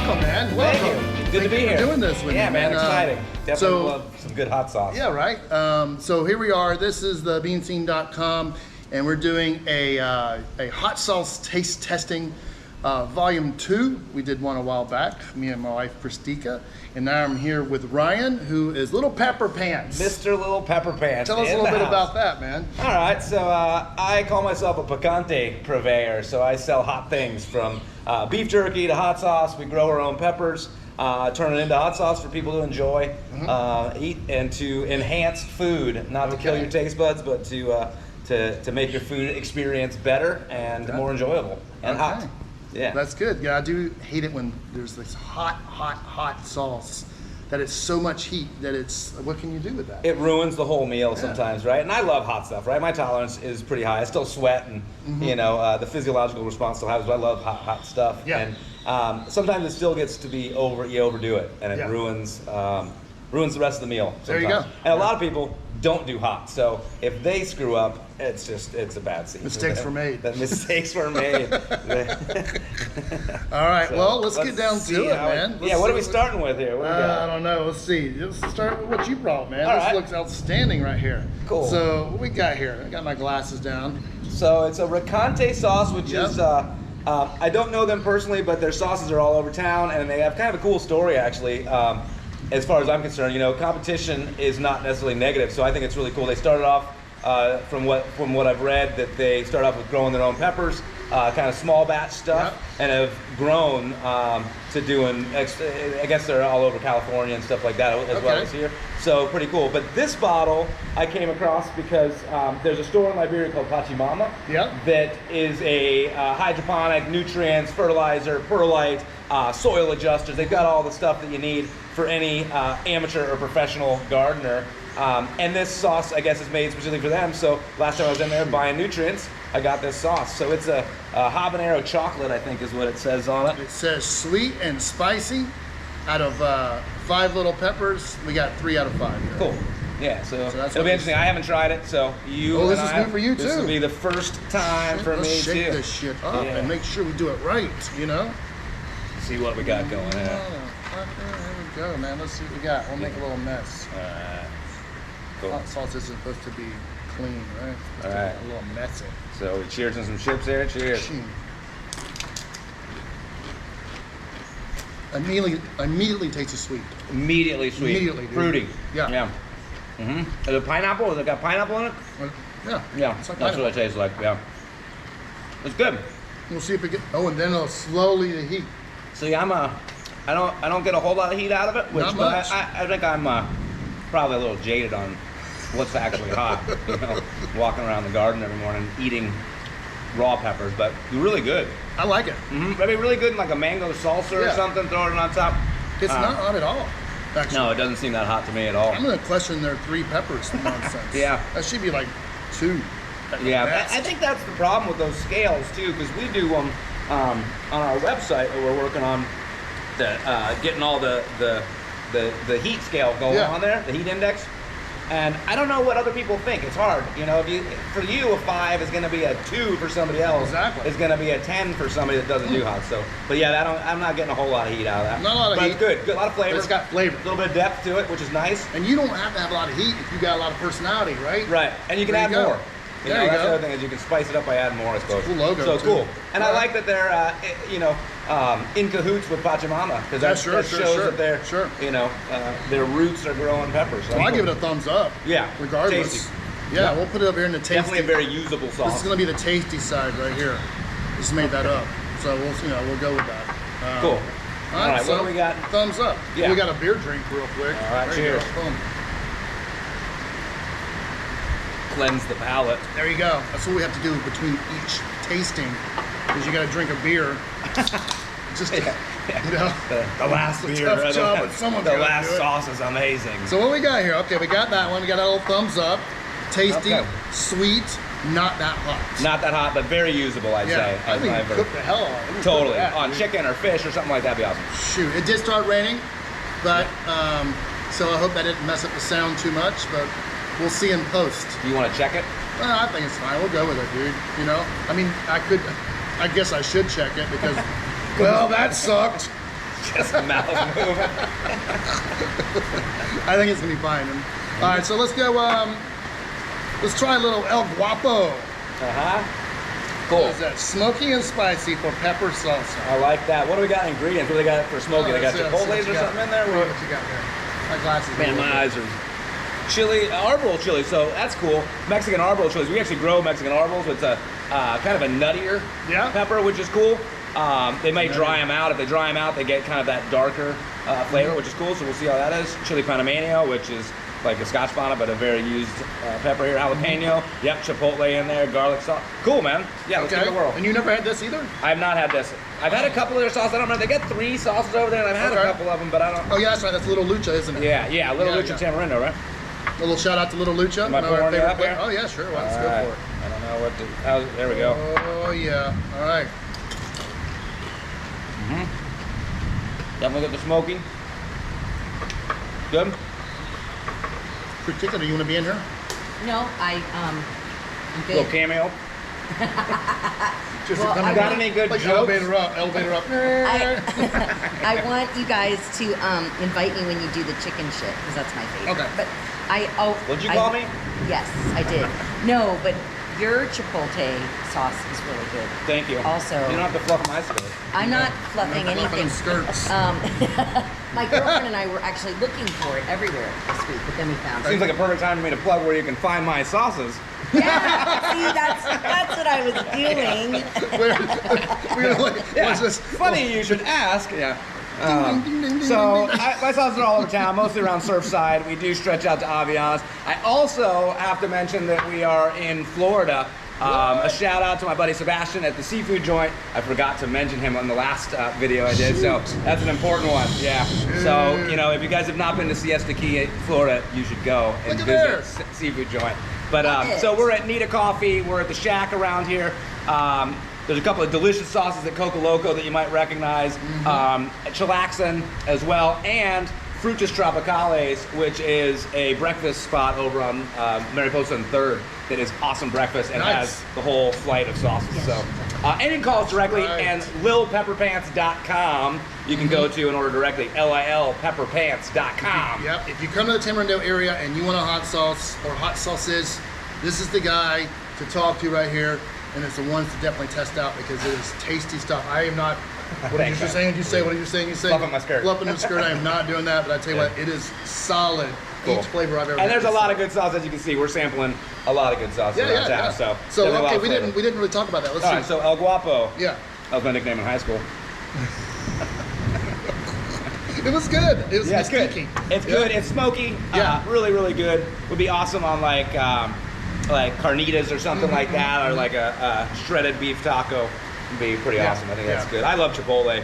welcome, man. Welcome. Thank you. Good to be Thank you here. for doing this with me, man. man. Exciting. Definitely love some good hot sauce. Yeah, right. So here we are. This is the beanscene.com, and we're doing a hot sauce taste testing volume 2. We did one a while back, me and my wife Christika, and now I'm here with Ryan, who is Lil Pepper Pants. Mr. Lil Pepper Pants. Tell us a little bit about that, man. All right, so I call myself a picante purveyor. So I sell hot things from beef jerky to hot sauce. We grow our own peppers, turn it into hot sauce for people to enjoy, eat, and to enhance food, not to kill your taste buds, but to make your food experience better and more enjoyable and hot. Yeah, that's good. Yeah, I do hate it when there's this hot sauce that it's so much heat that it's, what can you do with that? It ruins the whole meal sometimes, right? And I love hot stuff, right? My tolerance is pretty high. I still sweat, and you know, the physiological response still happens, but I love hot stuff. Yeah. And sometimes it still gets to be you overdo it, and it ruins the rest of the meal sometimes. There you go. And a lot of people don't do hot, so if they screw up, it's a bad scene. Mistakes were made. Mistakes were made. All right, so, well, let's get down to it, man. What are we starting with here? What do we got? I don't know. Let's see. Let's start with what you brought, man. All this right. looks outstanding right here. Cool. So what we got here? I got my glasses down. So it's a Rican sauce, which is, I don't know them personally, but their sauces are all over town, and they have kind of a cool story, actually. As far as I'm concerned, you know, competition is not necessarily negative, so I think it's really cool. They started off, from what I've read, that they start off with growing their own peppers, kind of small batch stuff, and have grown to doing, I guess they're all over California and stuff like that as well as here. So pretty cool. But this bottle I came across because there's a store in Liberia called Pachamama that is a hydroponic, nutrients, fertilizer, perlite, soil adjusters. They've got all the stuff that you need for any amateur or professional gardener. And this sauce, I guess, is made specifically for them. So last time I was in there buying nutrients, I got this sauce. So it's a Habanero Chocolate, I think is what it says on it. It says sweet and spicy. Out of 5 little peppers, we got 3 out of 5 here. Cool. Yeah, so it'll be interesting. I haven't tried it, so this is new for you too. This will be the first time for me too. Let's shake this shit up and make sure we do it right, you know? See what we got going here. Here we go, man. Let's see what we got. We'll make a little mess. Alright. Cool. Hot sauce isn't supposed to be clean, right? Alright. A little messy. So we cheers on some chips here. Cheers. Immediately tastes sweet. Immediately sweet. Immediately, dude. Fruity. Yeah. Is it pineapple? Has it got pineapple in it? Yeah. Yeah. Like that's what it tastes like. Yeah. It's good. We'll see if it gets. Oh, and then it'll slowly the heat. See, I don't get a whole lot of heat out of it. Which, Not much. I think I'm probably a little jaded on what's actually hot. You know, walking around the garden every morning eating raw peppers, but they're really good. I like it. That'd be really good in like a mango salsa or something. Throw it on top. It's not hot at all. Actually. No, it doesn't seem that hot to me at all. I'm gonna question their 3 peppers nonsense. Yeah. That should be like 2. Yeah, I think that's the problem with those scales too, because we do them on our website that we're working on, getting all the heat scale going on there, the heat index. And I don't know what other people think. It's hard, you know. For you, a 5 is going to be a 2 for somebody else. Exactly. It's going to be a 10 for somebody that doesn't do hot. So, but yeah, I'm not getting a whole lot of heat out of that. Not a lot of heat. But it's good. A lot of flavor. It's got flavor. A little bit of depth to it, which is nice. And you don't have to have a lot of heat if you got a lot of personality, right? Right. And you can add more. There you go. That's the other thing is you can spice it up by adding more, I suppose. Cool logo. So too. cool. And I like that they're, in cahoots with Pachamama, because that shows that they're, their roots are growing peppers. So I give it a thumbs up. Yeah. Regardless. Tasty. Yeah, we'll put it over here in the tasty. Definitely a very usable sauce. This is going to be the tasty side right here. Just made that up. So we'll go with that. Cool. All right, so what do we got? Thumbs up. Yeah. We got a beer drink real quick. All right, cheers. Cleanse the palate. There you go. That's what we have to do between each tasting, is you got to drink a beer. Just to, you know, the last beer. Tough job, but someone's the gotta last do it. sauce is amazing. So what we got here? Okay, we got that one. We got a little thumbs up. Tasty, sweet, not that hot. Not that hot, but very usable, I'd say. I think you cook the hell out of it. Totally. On chicken or fish or something like that, would be awesome. Shoot, it did start raining, but so I hope that didn't mess up the sound too much, but we'll see in post. Do you want to check it? Well, I think it's fine. We'll go with it, dude. You know? I mean, I guess I should check it because, well, that sucked. Just mouth moving. I think it's gonna be fine. All right, so let's go. Let's try a little El Guapo. Cool. What is that? Smoky and spicy for pepper salsa. I like that. What do we got in ingredients? What do they got for smoky? They got chipotles or something in there? What you got there? My glasses. Man, my eyes are chili, arbol chili. So that's cool. Mexican arbol chilies. We actually grow Mexican arbol. So it's a kind of a nuttier pepper, which is cool. They might dry them out. If they dry them out, they get kind of that darker flavor, which is cool. So we'll see how that is. Chili Panamania, which is like a Scotch bonnet, but a very used pepper here. Jalapeno. Yep, chipotle in there, garlic sauce. Cool, man. Yeah, let's give it a whirl. And you never had this either? I have not had this. I've had a couple of their sauces. I don't remember. They got 3 sauces over there, and I've had a couple of them, but I don't. Oh, yeah, that's right. That's Little Lucha, isn't it? Yeah, Little Lucha Tamarindo, right? A little shout out to Little Lucha. Am I pouring it up there? Oh, yeah, sure. Well, let's go for it. I don't know what to. There we go. Oh, yeah. All right. Definitely get the smoky. Good. Particular, you want to be in here? No, I'm good. Little cameo. Just Well, to come I in. got any good like jokes? Elevator up. I want you guys to invite me when you do the chicken shit, because that's my favorite. Okay. But What'd you call me? Yes, I did. No, but your chipotle sauce is really good. Thank you. Also, you don't have to fluff my skirt. I'm not fluffing Fluffing anything. skirts. My girlfriend and I were actually looking for it everywhere this week, but then we found it. Seems like a perfect time for me to plug where you can find my sauces. Yeah, see, that's what I was doing. We're like, what's this? Funny you should ask. Yeah. Ding, ding, ding, ding, So ding, ding. my sauces are all over town, mostly around Surfside. We do stretch out to Aviance. I also have to mention that we are in Florida. A shout out to my buddy Sebastian at the seafood joint. I forgot to mention him on the last video I did, so that's an important one. Yeah. So if you guys have not been to Siesta Key, Florida, you should go and visit seafood joint. But so we're at Nita Coffee. We're at the Shack around here. There's a couple of delicious sauces at Coco Loco that you might recognize. Chilaxin as well, and Frutas Tropicales, which is a breakfast spot over on Mariposa and 3rd that is awesome breakfast and has the whole flight of sauces. Yes. So, and you can call us directly, and lilpepperpants.com you can go to and order directly, lilpepperpants.com. Yep, if you come to the Tamarindo area and you want a hot sauce or hot sauces, this is the guy to talk to right here, and it's the ones to definitely test out because it is tasty stuff. I am not, what are you saying? You say, what are you saying? You say, Fluffing my skirt. Fluffing the skirt, I am not doing that, but I tell you what, it is solid. Cool. Each flavor I've ever had. And there's a lot of good sauce, as you can see. We're sampling a lot of good sauces around town. So okay, we didn't really talk about that. Let's see. All right, so El Guapo. Yeah. That was my nickname in high school. It was good. It was it's good. stinky. It's good. It's smoky. Yeah. Really, really good. Would be awesome on like carnitas or something like that, or like a shredded beef taco. Would be pretty awesome. I think that's good. I love Chipotle.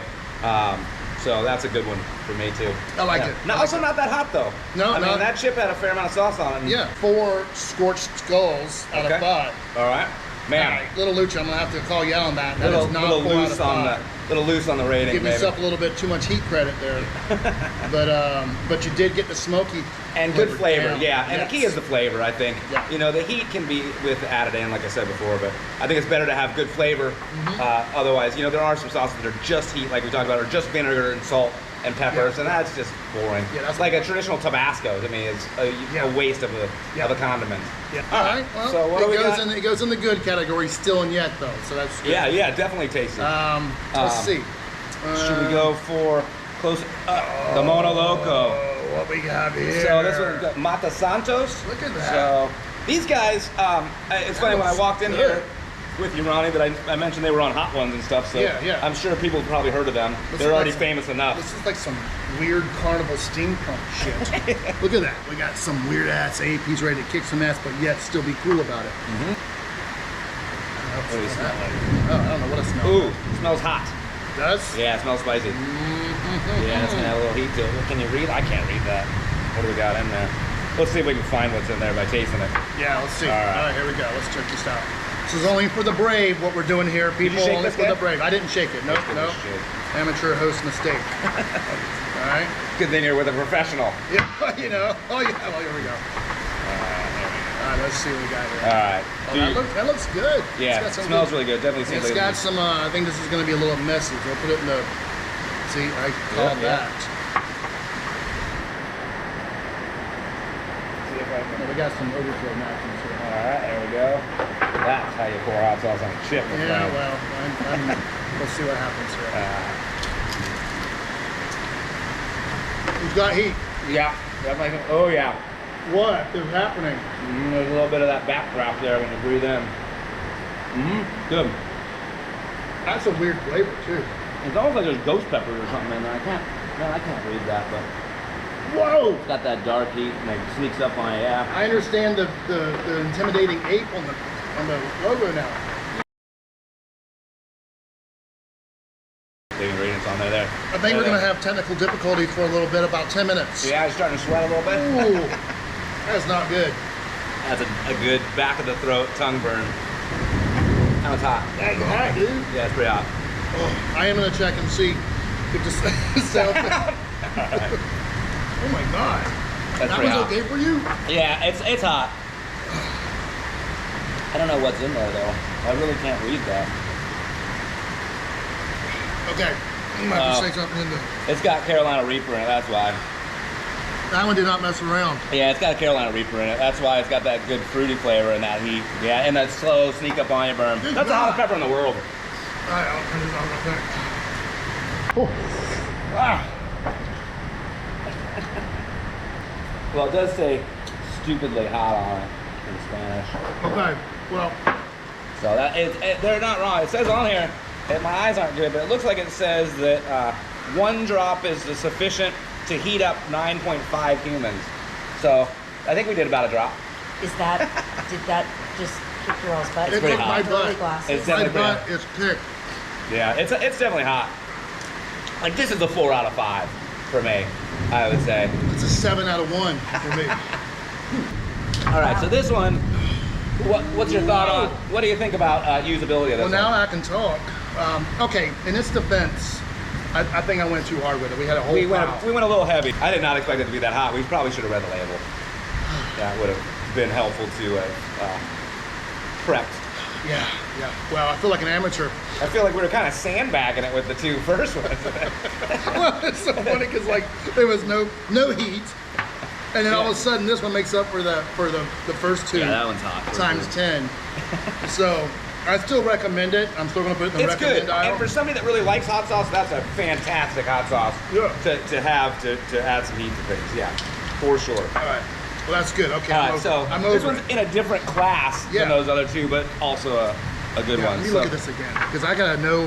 So that's a good one for me too. I like it. Also not that hot though. No, I mean that chip had a fair amount of sauce on it. Yeah, 4 scorched skulls out of 5. All right, man. Little Lucha, I'm gonna have to call you out on that. That Little is not 4 out of 5. Little loose on the rating. Give yourself a little bit too much heat credit there, but you did get the smoky and good flavor. down. Yeah, and the key is the flavor. I think. Yeah. The heat can be added in, like I said before, but I think it's better to have good flavor. Otherwise, there are some sauces that are just heat, like we talked about, or just vinegar and salt and peppers, and that's just boring. Yeah, that's like a traditional Tabasco to me is a waste of a condiment. Yeah. All right. Well, so what it goes in the good category still and yet though, so that's good. Yeah, definitely tasty. Let's see. Should we go for close? The Mono Loco. What we got here? So this one's Mata Santos. Look at that. So these guys, it's funny when I walked in here with you, Ronnie, that I mentioned they were on Hot Ones and stuff. So I'm sure people have probably heard of them. They're already famous enough. This is like some weird carnival steampunk shit. Look at that. We got some weird ass APs ready to kick some ass, but yet still be cool about it. What do you smell like? Oh, I don't know what it smells Ooh, like. it smells hot. Does? Yeah, it smells spicy. Yeah, it's gonna have a little heat to it. Can you read? I can't read that. What do we got in there? Let's see if we can find what's in there by tasting it. Yeah, let's see. All right, here we go. Let's check this out. This is only for the brave, what we're doing here. People, shake only this for guy? the brave. I didn't shake it. Nope. Amateur host mistake. All right. Good thing you're with a professional. Yeah, Oh, yeah. Well, here we go. All right, let's see what we got here. All right. That looks good. Yeah, it smells really good. Definitely seems It's like got some, I think this is going to be a little messy. We'll put it in the, See, I called that. See if I can. We got some overflow napkins here. All right, there we go. That's how you pour hot sauce on a chip. Yeah, well, we'll see what happens here. We've got heat. Yeah. Oh yeah. What is happening? There's a little bit of that backdraft there when you breathe in. Good. That's a weird flavor too. It's almost like there's ghost peppers or something in there. I can't read that, but Whoa! it's got that dark heat and it sneaks up on you. Yeah. I understand the intimidating ape on the logo now. The ingredients on there. I think we're gonna have technical difficulty for a little bit, about 10 minutes. Yeah, it's starting to sweat a little bit. Ooh, that's not good. That's a good back of the throat tongue burn. That was hot. That's hot, dude. Yeah, it's pretty hot. Oh, I am gonna check and see if the sound. Oh my god. That's That pretty was hot. okay for you? Yeah, it's hot. I don't know what's in there though. I really can't read that. Okay. I'm gonna have to say something in there. It's got Carolina Reaper in it, that's why. That one did not mess around. Yeah, it's got a Carolina Reaper in it. That's why it's got that good fruity flavor and that heat. Yeah, and that slow sneak up on you burn. Good That's the God. hottest pepper in the world. Alright, I'll turn this on real quick. Oh. Well, it does say stupidly hot on it in Spanish. Okay, well, So that they're not wrong. It says on here, and my eyes aren't good, but it looks like it says that 1 drop is sufficient to heat up 9.5 humans. So I think we did about a drop. Did that just kick your all's butt? It pretty kicked hot. my Totally butt. glassy. It's My definitely butt is kicked. Yeah, it's definitely hot. Like this is a 4 out of 5 for me, I would say. It's a 7 out of 1 for me. All right, so this one, what's your thought on? What do you think about usability of this Well, now one? I can talk. Okay, in its defense, I think I went too hard with it. We had a whole We went pile. a little heavy. I did not expect it to be that hot. We probably should have read the label. That would have been helpful to prepped. Yeah. Well, I feel like an amateur. I feel like we were kind of sandbagging it with the 2 first ones. Well, it's so funny because like there was no heat, and then all of a sudden this one makes up for the first 2 Yeah, that one's hot. times 10. So I still recommend it. I'm still gonna put it in the It's recommend good, aisle. and for somebody that really likes hot sauce, that's a fantastic hot sauce Yeah. to have to add some heat to things. Yeah, for sure. All right. Well, that's good. Okay. All I'm right, over, so I'm this over one's it. in a different class Yeah. than those other 2, but also a good Yeah, one. let me So look at this again because I gotta know.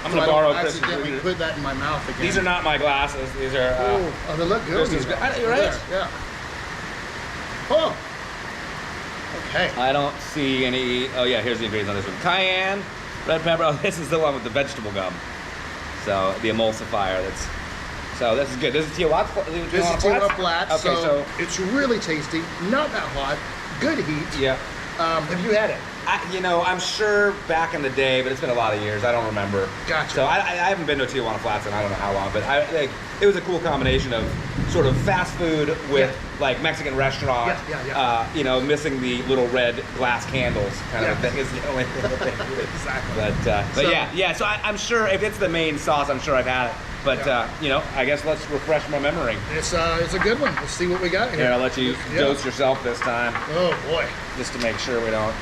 I'm so gonna I don't borrow Chris's accidentally reader. put that in my mouth again. these are not my glasses. These are. Oh, they look good. This is good. You're right. Yeah. Oh. Okay. I don't see any. Oh yeah, here's the ingredients on this one: cayenne, red pepper. Oh, this is the one with the vegetable gum. So the emulsifier. So this is good. This is Tijuana. This is Tijuana Flats. Okay, so it's really tasty. Not that hot. Good heat. yeah. Have you had it? I'm sure back in the day, but it's been a lot of years. I don't remember. Gotcha. So I haven't been to Tijuana Flats in I don't know how long, but it was a cool combination of sort of fast food with like Mexican restaurant. Yeah. Missing the little red glass candles kind of a thing is the only thing that they do. Exactly. But yeah. So I'm sure if it's the main sauce, I'm sure I've had it. But I guess let's refresh my memory. It's a good one. Let's see what we got here. Here, I'll let you dose yourself this time, Oh boy. just to make sure we don't.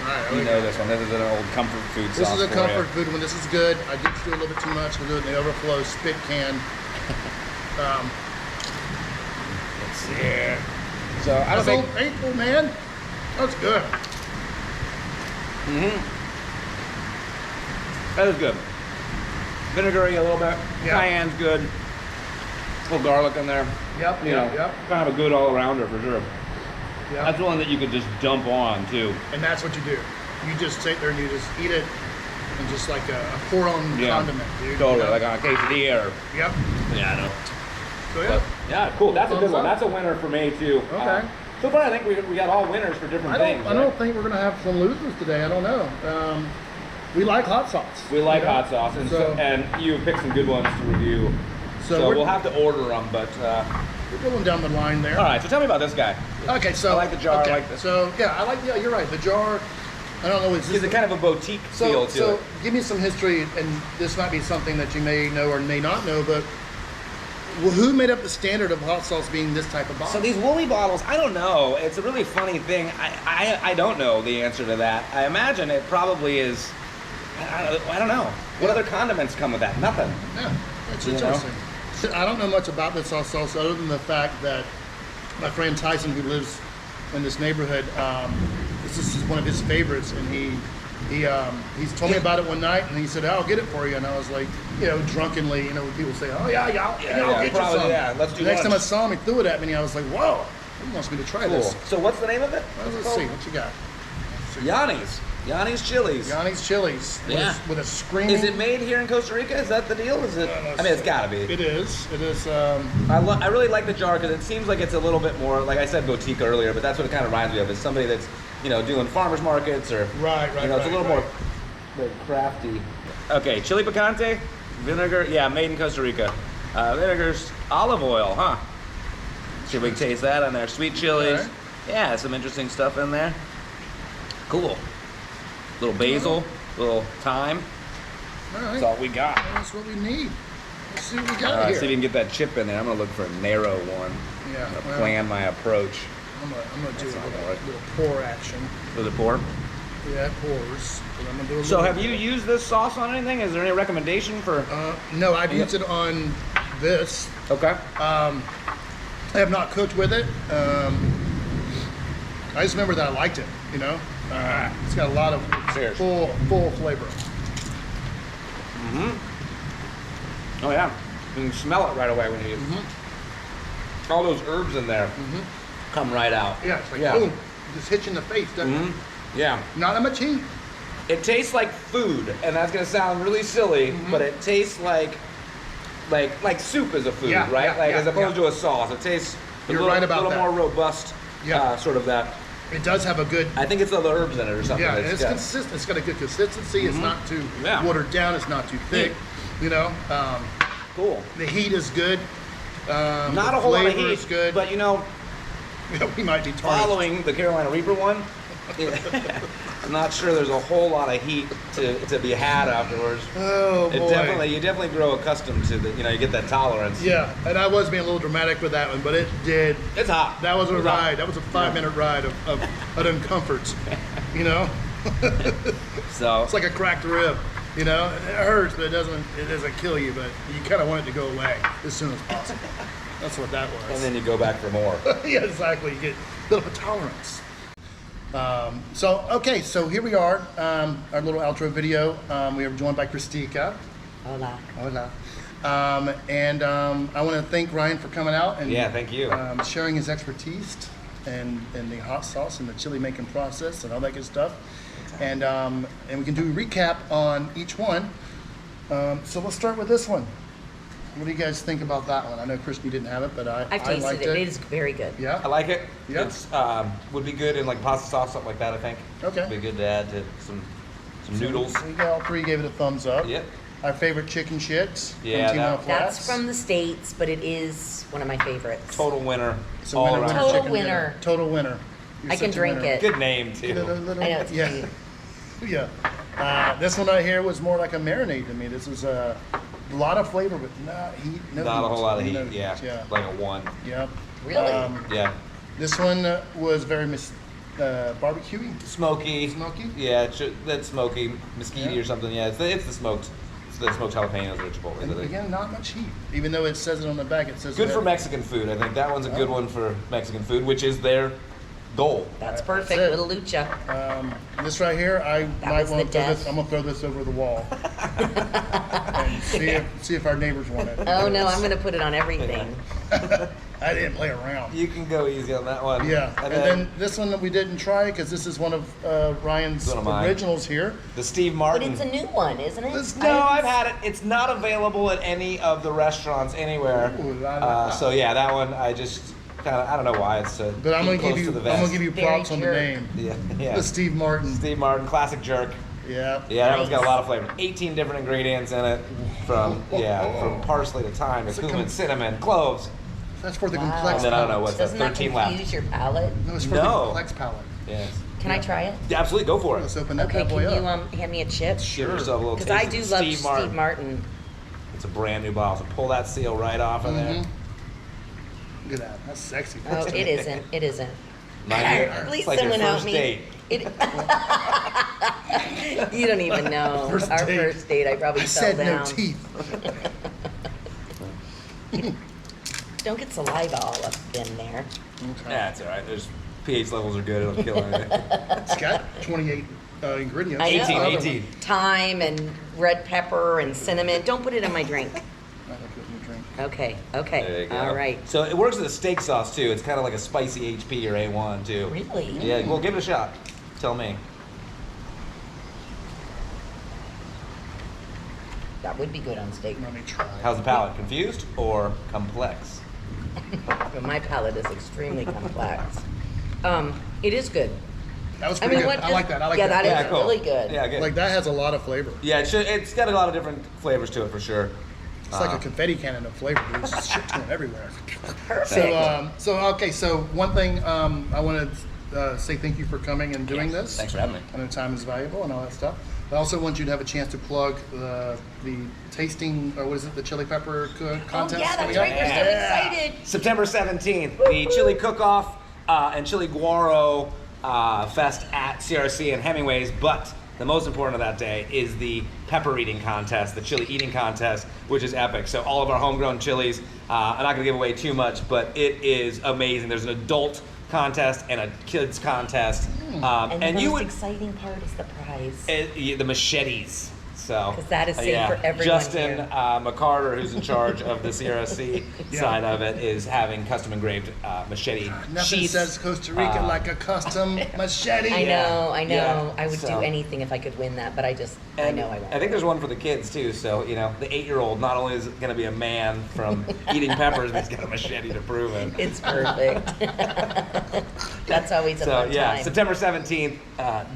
All right. You know this one. This is an old comfort food This sauce is a for comfort you. food one. This is good. I did do a little bit too much. We'll do it in the overflow spit can. Let's see here. So I don't That's think. Old Faithful, man. That's good. That is good. Vinegary a little bit. Yeah. Cayenne's good. A little garlic in there. Yep. Yep. Kind of a good all-arounder for sure. Yep. That's one that you could just dump on too. And that's what you do. You just sit there and you just eat it, and just like a pour-on condiment, dude. Totally, You know? like on a quesadilla or. Yep. Yeah, I know. So But, yeah, cool. That's a good Thumbs one. up. That's a winner for me too. Okay. So far, I think we got all winners for different things. I don't think we're gonna have some losers today. I don't know. We like hot sauce. We like you know? hot sauce, and, and you picked some good ones to review. So So we'll have to order them, but. we're going down the line there. All right, so tell me about this guy. Okay, so I like the jar, I Okay, like this. So yeah, I like. Yeah, you're right. The jar. I don't know. It's a kind of a boutique So, feel to so it. give me some history, and this might be something that you may know or may not know, but who made up the standard of hot sauce being this type of bottle? So these woolly bottles, I don't know. It's a really funny thing. I don't know the answer to that. I imagine it probably is. I don't know. What other condiments come with that? Nothing. Yeah, that's You know? interesting. I don't know much about this hot sauce other than the fact that my friend Tyson, who lives in this neighborhood, this is one of his favorites, and he's told me about it one night, and he said, "I'll get it for you." And I was like, drunkenly, when people say, "Oh yeah, I'll get you some." Yeah, let's do The next time I lunch. saw him, he threw it at me, and I was like, "Whoa, he wants me to try Cool. this." So what's the name of it? Let's see what you got. Yanni's Chili's. Yanni's Chili's. Yeah. With a screaming. Is it made here in Costa Rica? Is that the deal? Is it? I mean, it's gotta be. It is. It is. I really like the jar because it seems like it's a little bit more, like I said, boutique earlier, but that's what it kind of reminds me of. Is somebody that's, doing farmers markets or Right. it's a little more crafty. Okay, chili picante, vinegar. Yeah, made in Costa Rica. Vinegar's olive oil, huh? See if we can taste that on there. Sweet chilies. Alright. Yeah, some interesting stuff in there. Cool. Little basil, little thyme. All right. That's all we got. That's what we need. Let's see what we All got right, here. see if you can get that chip in there. I'm gonna look for a narrow one. Yeah. I'm gonna well, plan my approach. I'm gonna do a not little, gonna work. little pour action. Does it pour? Yeah, it pours. But I'm gonna do a So little have you used this sauce on anything? Is there any recommendation for? No, I've used it on this. Okay. I have not cooked with it. I just remember that I liked it. It's got a lot of Cheers. full flavor. Oh yeah. You can smell it right away when you use it. All those herbs in there come right out. Yeah, it's like Yeah. boom, just hits you in the face, doesn't it? Yeah. Not that much heat. It tastes like food, and that's gonna sound really silly, but it tastes like soup is a food, Yeah, right? yeah, As opposed to a sauce. It tastes You're a little, right about little that. more robust. Yeah. Sort of that. It does have a good. I think it's the herbs in it or something. Yeah, and that's it's got- consistent. It's got a good consistency. It's not too Yeah. watered down. It's not too thick. Cool. The heat is good. Not the a whole lot of flavor heat, is good. but we might be tarnished. following the Carolina Reaper one, I'm not sure there's a whole lot of heat to be had afterwards. Oh boy. You definitely grow accustomed to the, you get that tolerance. Yeah, and I was being a little dramatic with that one, but it did. It's hot. That was a It's hot. ride. That was a 5-minute ride of uncomforts. So It's like a cracked rib. It hurts, but it doesn't kill you. But you kind of want it to go away as soon as possible. That's what that was. and then you go back for more. Yeah, exactly. You get a little bit of tolerance. So here we are, our little outro video. We are joined by Christica. Hola. Hola. I want to thank Ryan for coming out and Yeah, thank you. sharing his expertise and the hot sauce and the chili making process and all that good stuff. And we can do a recap on each one. So let's start with this one. What do you guys think about that one? I know, Kristen, you didn't have it, but I I've liked tasted it. It is very good. Yeah? I like it. Yeah. It's would be good in like pasta sauce, something like that. I think. Okay. Would be good to add to some noodles. So we all three gave it a thumbs up. Yep. Our favorite chicken shits Yeah, from T-Mile Flats. That's from the States, but it is one of my favorites. Total winner. It's a all winner, around. winner, Total chicken winner. dinner. Total winner. You're I can such a drink winner. it. Good name too. I know, it's Yeah. cute. Yeah. This one right here was more like a marinade to me. This was a lot of flavor, but not heat. No Not a heat. whole lot of heat. No Yeah. Yeah. Like a 1. Yep. Really? Yeah. This one was very barbecue-y. Smoky. Smoky? Yeah, that's smoky, mesquite Yeah. or something. Yeah, it's the smoked. It's the smoked jalapenos or chipotle. And again, not much heat. Even though it says it on the back, it says Good it for had- Mexican food. I think that one's a good one for Mexican food, which is their goal. That's perfect. it. Little lucha. This right here, I might was the want to throw this. death. I'm gonna throw this over the wall and see if our neighbors want it. Oh no, I'm gonna put it on everything. I didn't play around. You can go easy on that one. Yeah, and then this one that we didn't try because this is one of Ryan's One of mine. originals here. the Steve But Martin. it's a new one, isn't it? No, I've had it. It's not available at any of the restaurants anywhere. Ooh, la, la, la. So yeah, that one I just kind of I don't know why it's. But I'm gonna close give you. to I'm the gonna vest. give you Very props on the jerk. name. Yeah, yeah. The Steve Martin. Steve Martin, classic jerk. Yeah. Yeah, that one's got a Nice. lot of flavor. 18 different ingredients in it, from parsley to thyme to It's a cumin, com- cinnamon, cloves. That's for the Wow. complex. And then I don't know palate. what's that. Doesn't that 13 left. confuse your palate? No, it's for the No. complex palate. Yes. Can I try it? Yeah, absolutely, go for it. Let's open that Okay, bad can boy you up. hand me a chip? Give yourself a little Because taste. I do of love Steve Steve Martin. It's a brand new bottle, so pull that seal right off of there. Look at that. That's sexy. Oh, it isn't. It isn't. It's Please, like your someone help first me. date. You don't even know. First Our date. first date, I probably I fell said down. no teeth. Don't get saliva all up in there. Okay. Yeah, it's all right. There's pH levels are good. It'll kill anything. It's got 28 ingredients. I know. 18, Another 18. Thyme and red pepper and cinnamon. Don't put it in my drink. one. I think it was in the drink. Okay. There Okay. you go. All right. So it works with a steak sauce too. It's kind of like a spicy HP or A1 too. Really? Yeah. Well, give it a shot. Tell me. That would be good on steak. Let me try. How's the palate? Confused or complex? But my palate is extremely complex. It is good. That was I pretty mean, good. what? I like that. I like yeah, that. that is cool. really good. Yeah, good. Like that has a lot of flavor. Yeah, it's got a lot of different flavors to it for sure. It's like a confetti cannon of flavor. There's just shit torn everywhere. Perfect. So one thing I want to say thank you for coming and doing this. Thanks for having me. I know time is valuable and all that stuff. I also want you to have a chance to plug the tasting, or what is it, the chili pepper contest? Oh, yeah, that's coming up? right. We're so excited. September 17th, the Chili Cook-Off and Chili Guaro Fest at CRC and Hemingway's. But the most important of that day is the pepper eating contest, the chili eating contest, which is epic. So all of our homegrown chilies, I'm not going to give away too much, but it is amazing. There's an adult contest and a kids contest. And the you most would exciting part is the prize. the machetes. So 'Cause that is safe for everyone Justin here. McCarter, who's in charge of the CRC side of it, is having custom engraved machete Nothing sheaths. says Costa Rica like a custom machete. I know. Yeah. I would do So- anything if I could win that, but I And know I won't. I think there's one for the kids too. So the 8-year-old not only is going to be a man from eating peppers, but he's got a machete to prove it. It's perfect. That's always a So fun yeah, time. September 17th.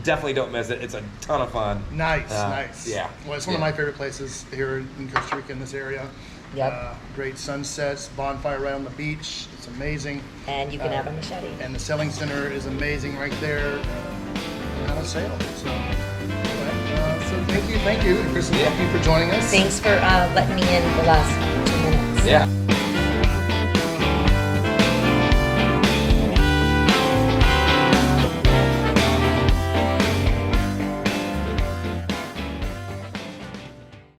Definitely don't miss it. It's a ton of fun. Nice, nice. Yeah. Well, it's one of my favorite places here in Costa Rica in this area. Yep. Great sunsets, bonfire right on the beach. It's amazing. And you can have a machete. And the selling center is amazing right there. On a sale. So, so thank you, Kristen. Thank you for joining us. Thanks for letting me in the last 2 minutes. Yeah.